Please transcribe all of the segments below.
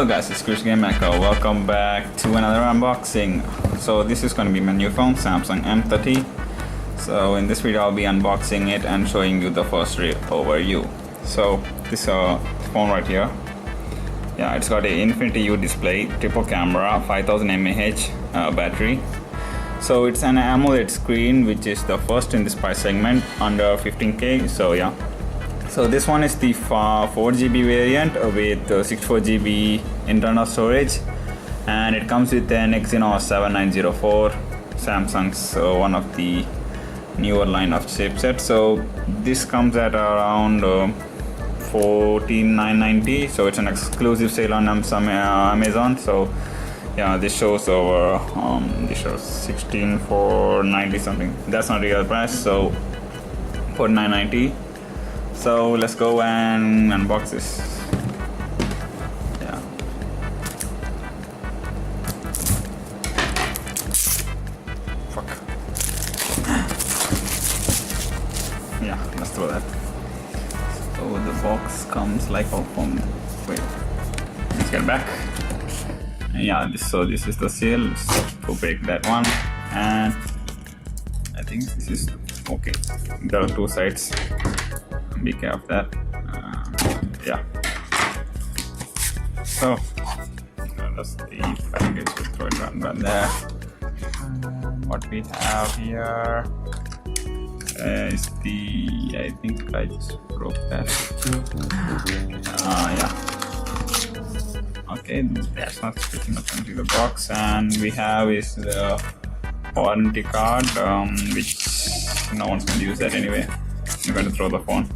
Hello guys, it's Chris Game Maker. Welcome back to another unboxing. So this is going to be my new phone, Samsung M30. So in this video I'll be unboxing it and showing you the first overview. So this phone right here, yeah, it's got a Infinity U display, triple camera, 5000 mAh battery. So it's an AMOLED screen, which is the first in this price segment under 15K. So yeah. So this one is the 4GB variant with 64GB internal storage, and it comes with an Exynos 7904, Samsung's one of the newer line of chipsets. So this comes at around 14,990. So it's an exclusive sale on Amazon. So yeah, this shows over 16,490 something. That's not real price. So 4,990. So let's go and unbox this. Yeah. Fuck. Yeah, let's throw that. So the box comes like from. Wait. Let's get back. Yeah. This is the seal. Let's go break that one. And I think this is okay. There are two sides. Be careful of that. Yeah. So that's the package. We'll throw it around there. What we have here is the. I think I just broke that. Yeah. Okay, that's not pretty much into the box, and we have is the warranty card, which no one's going to use that anyway. I'm going to throw the phone.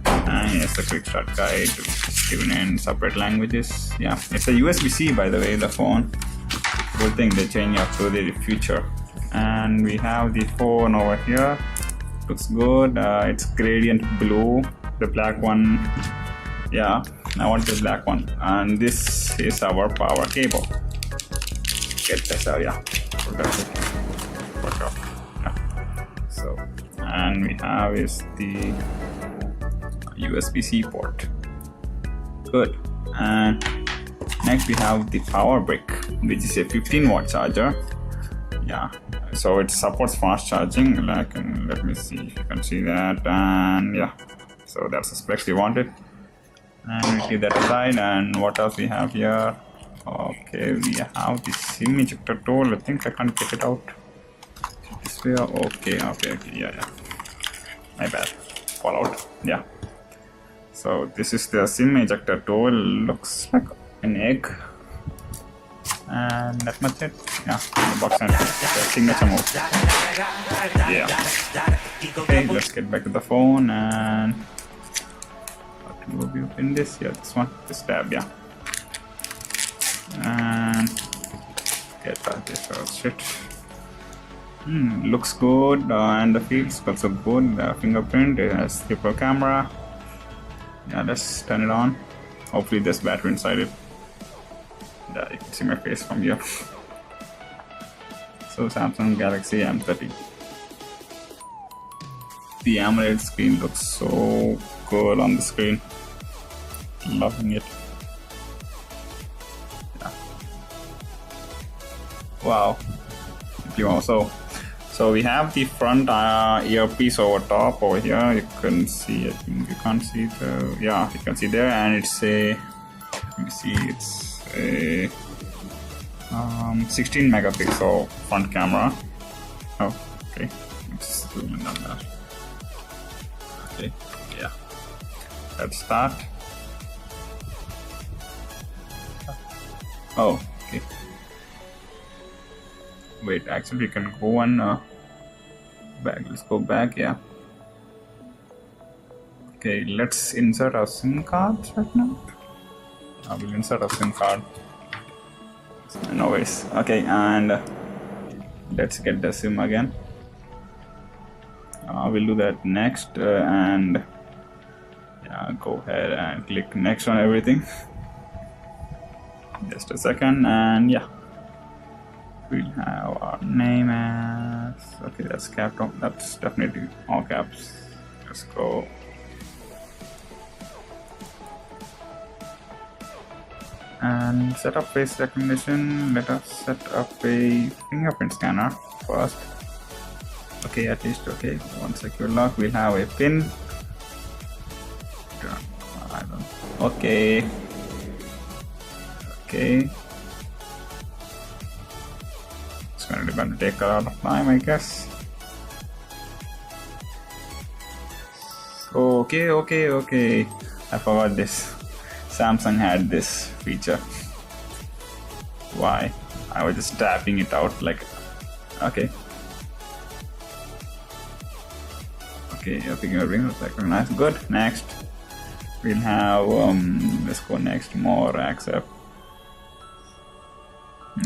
And yes, the quick start guide, which is given in separate languages. Yeah, it's a USB-C, by the way, the phone. Good thing they change up to the future. And we have the phone over here. Looks good. It's gradient blue. The black one, yeah, I want the black one. And this is our power cable. Get this out, yeah. Yeah. So, and we have is the USB-C port. Good. And next we have the power brick, which is a 15-watt charger. Yeah, so it supports fast charging. Like, let me see if you can see that. And yeah, so that's the specs we wanted. And we keep that aside. And what else we have here? Okay, we have the SIM ejector tool. I think I can't get it out this way. Okay, yeah. My bad. Fall out. Yeah. So this is the SIM ejector tool. Looks like an egg, and that much it. Yeah, the box and the signature mode. Yeah. Okay, let's get back to the phone and how to we open this? Yeah, this one, this tab. Yeah, and get back this shit. Looks good, and the feels also good. The fingerprint, it has triple camera. Yeah, let's turn it on. Hopefully there's battery inside it. Yeah, you can see my face from here. So Samsung Galaxy M30. The AMOLED screen looks so good on the screen. Loving it. Yeah. Wow. So we have the front earpiece over top over here. You can see, I think you can't see the, yeah, you can see there, and it's a, let me see, it's a 16 megapixel front camera. Oh, okay, let's zoom in on that. Okay, yeah, let's start. Oh, okay. Wait, actually, we can go on back. Let's go back. Yeah. Okay, let's insert our SIM card right now. I will insert a SIM card. No worries. Okay, and let's get the SIM again. We'll do that next, and yeah, go ahead and click next on everything. Just a second, and yeah. We'll have our name as, okay, that's capped. That's definitely all caps. Let's go. And set up face recognition. Let us set up a fingerprint scanner first. Okay, at least okay. One secure lock. We'll have a pin. Okay. Okay. It's going to take a lot of time, I guess. Okay. I forgot this. Samsung had this feature. Why? I was just tapping it out like. Okay. Okay, fingerprint was like nice. Good. Next, we'll have let's go next. More accept.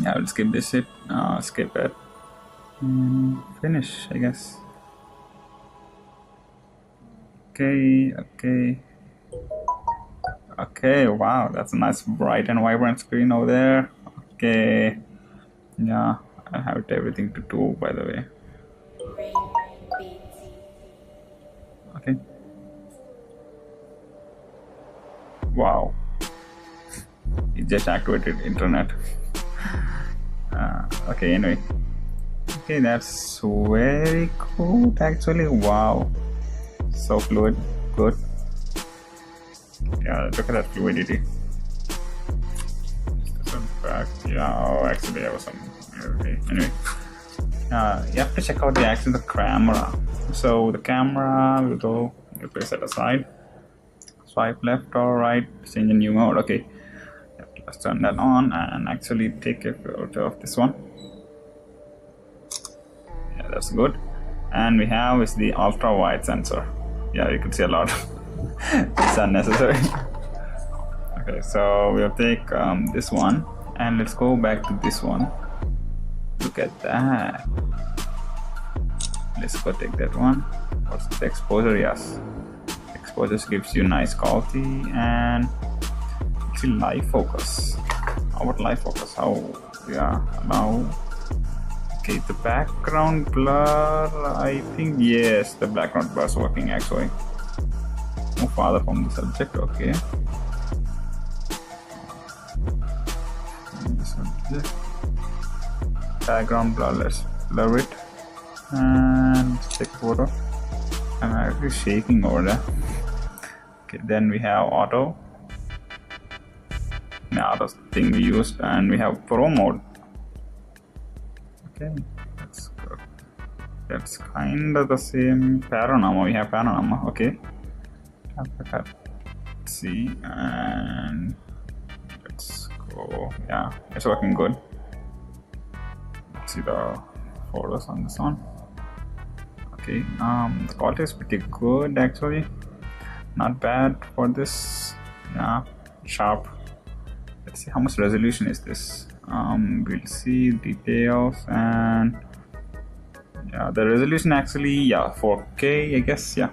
Yeah, we'll skip this shit. Skip it. Finish, I guess. Okay, wow, that's a nice bright and vibrant screen over there. Okay, yeah, I have it everything to do, by the way. Okay. Wow, it just activated internet. Okay, anyway. Okay, that's very cool actually. Wow, so fluid. Good. Yeah, look at that fluidity. Yeah, oh, actually I was some. Okay. Anyway, you have to check out the camera. So the camera will go. You place it aside. Swipe left or right. Change a new mode. Okay. Let's turn that on and actually take a photo of this one. Yeah, that's good. And we have is the ultra wide sensor. Yeah, you can see a lot. It's unnecessary. Okay, so we'll take this one and let's go back to this one. Look at that. Let's go take that one. What's the exposure? Yes, exposure gives you nice quality and actually live focus. How about live focus? How? Yeah, now. Okay, the background blur. I think yes, the background blur is working actually. Move farther from the subject. Okay. Background blur. Let's blur it and take a photo. I'm actually shaking over there. Okay, then we have auto. The auto thing we used, and we have pro mode. Okay, that's good. That's kind of the same panorama. We have panorama. Okay. Let's see, and let's go. Yeah, it's working good. Let's see the photos on this one. Okay, the quality is pretty good actually. Not bad for this. Yeah, sharp. Let's see how much resolution is this. We'll see details and yeah, the resolution actually 4K I guess. Yeah.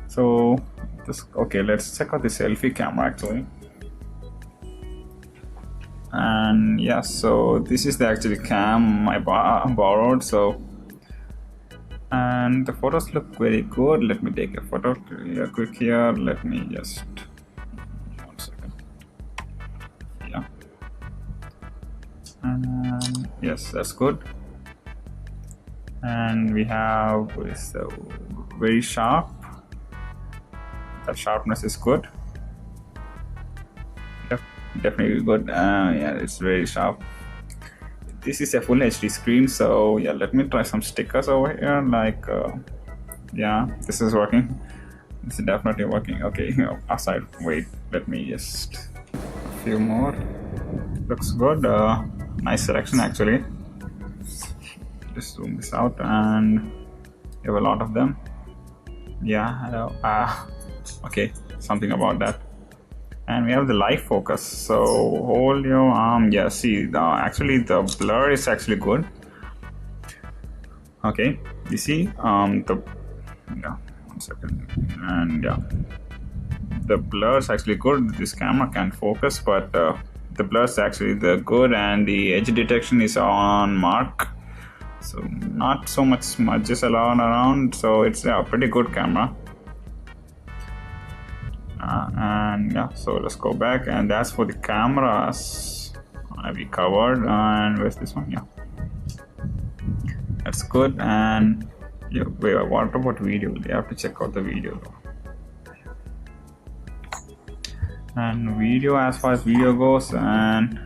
So this okay. Let's check out the selfie camera actually. And yeah, so this is the actually cam I borrowed. So and the photos look very good. Let me take a photo quick here. Let me just 1 second. Yeah. And yes, that's good. And we have so very sharp. That sharpness is good. Yep, definitely good. Yeah, it's very sharp. This is a full HD screen, so yeah, let me try some stickers over here. Like, yeah, this is working. This is definitely working. Okay, aside, wait, let me just a few more. Looks good. Nice selection actually. Just zoom this out, and you have a lot of them. Yeah, hello. Okay, something about that. And we have the live focus. So hold your arm. Yeah, see, actually the blur is actually good. Okay, you see, the 1 second, and yeah, the blur is actually good. This camera can focus, but the blur is actually the good, and the edge detection is on mark. So not so much smudges around. So it's a pretty good camera. And yeah, so let's go back, and that's for the cameras we covered. And where's this one? Yeah, that's good. And yeah, wait, what about video? You have to check out the video though. And video, as far as video goes, and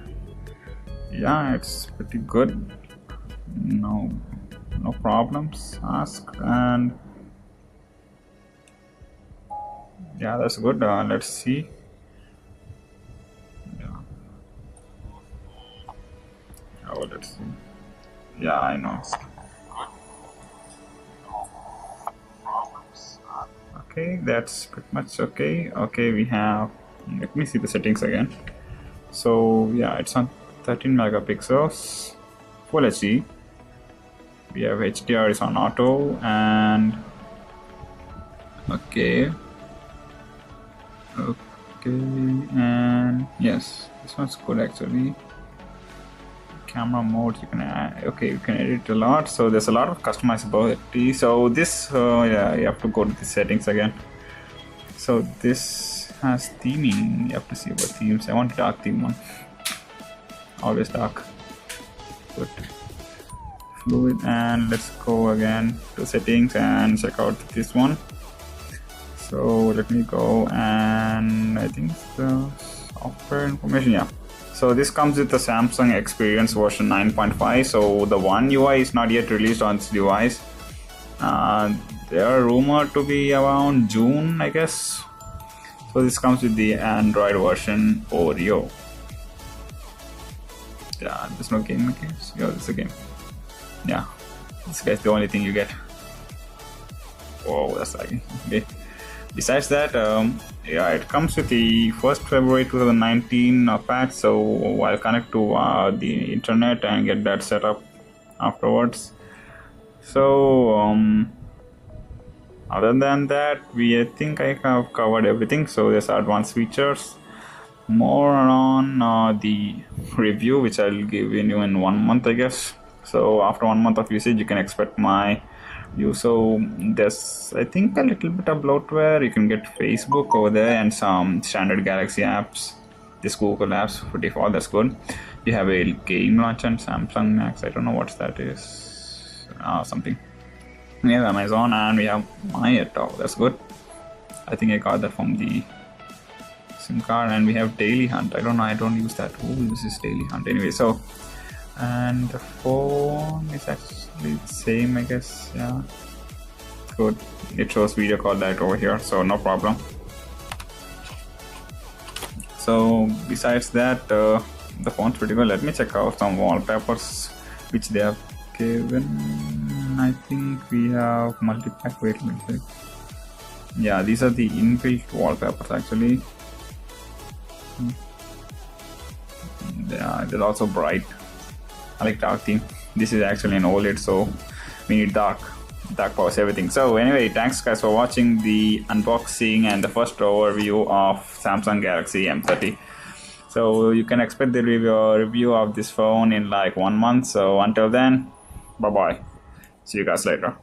yeah, it's pretty good. No problems asked, and yeah, that's good. Let's see. Yeah. Oh, let's see. Yeah, I know. Okay, that's pretty much okay. Okay, we have, let me see the settings again. So yeah, it's on 13 megapixels, full HD. We have HDR is on auto, and okay, and yes, this one's good actually. Camera mode, you can add, okay, you can edit a lot, so there's a lot of customizability. So this yeah, you have to go to the settings again. So this has theming. You have to see about themes. I want a dark theme one, always dark. Good. Fluid, and let's go again to settings and check out this one. So let me go, and I think it's the software information. Yeah, so this comes with the Samsung Experience version 9.5. so the One UI is not yet released on this device. They are rumored to be around June, I guess. So this comes with the Android version Oreo. Yeah, there's no game mechanics. Yeah, this is a game. Yeah, this guy's the only thing you get. Oh, that's lagging. Okay. Besides that, yeah, it comes with the 1st February 2019 patch. So I'll connect to the internet and get that set up afterwards. So other than that, I think I have covered everything. So there's advanced features. More on the review, which I'll give you in 1 month, I guess. So after 1 month of usage, you can expect my review. So there's, I think, a little bit of bloatware. You can get Facebook over there and some standard Galaxy apps. This Google apps for default, that's good. You have a game launcher and Samsung Max. I don't know what that is. Something. We have Amazon, and we have mAH. That's good. I think I got that from the SIM card. And we have Daily Hunt. I don't know, I don't use that. Who uses Daily Hunt anyway? So, and the phone is actually the same, I guess. Yeah, good. It shows video call light over here, so no problem. So besides that, the phone's pretty good. Let me check out some wallpapers which they have given. I think we have multi-pack. Wait, let me check. Yeah, these are the inbuilt wallpapers actually. Yeah, they're also bright. I like dark theme. This is actually an OLED, so we need dark powers everything. So anyway, thanks guys for watching the unboxing and the first overview of Samsung Galaxy M30. So you can expect the review of this phone in like 1 month. So until then, bye bye. See you guys later.